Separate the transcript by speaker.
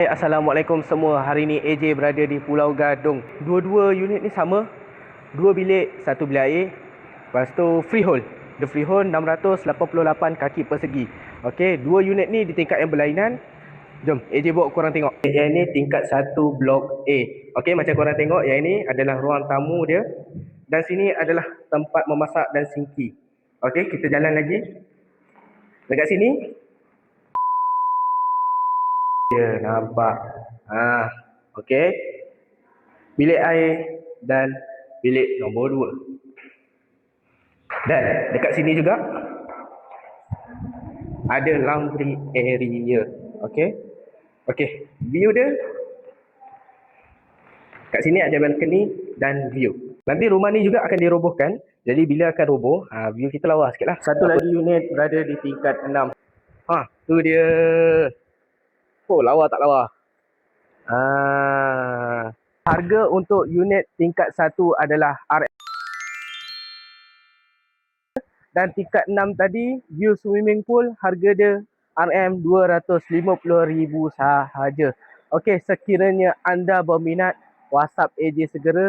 Speaker 1: Assalamualaikum semua. Hari ni AJ berada di Pulau Gadung. Dua-dua unit ni sama. Dua bilik, satu bilik air. Lepas tu freehold. The freehold 688 kaki persegi. Okey, dua unit ni di tingkat yang berlainan. Jom AJ bawa korang tengok. Yang ni tingkat 1 blok A. Okey, macam korang tengok, yang ini adalah ruang tamu dia. Dan sini adalah tempat memasak dan sinki. Okey, kita jalan lagi. Dekat sini ya, nampak. Okey. Bilik air dan bilik nombor 2. Dan dekat sini juga ada laundry area. Okey. Okey, view dia kat sini ada balcony dan view. Nanti rumah ni juga akan dirobohkan. Jadi bila akan roboh, view kita lawa sikit lah. Satu lagi unit berada di tingkat 6. Tu dia. Oh, lawa tak lawa? Harga untuk unit tingkat 1 adalah RM. Dan tingkat 6 tadi, view swimming pool, harga dia RM250,000 sahaja. Okey, sekiranya anda berminat, WhatsApp AJ segera.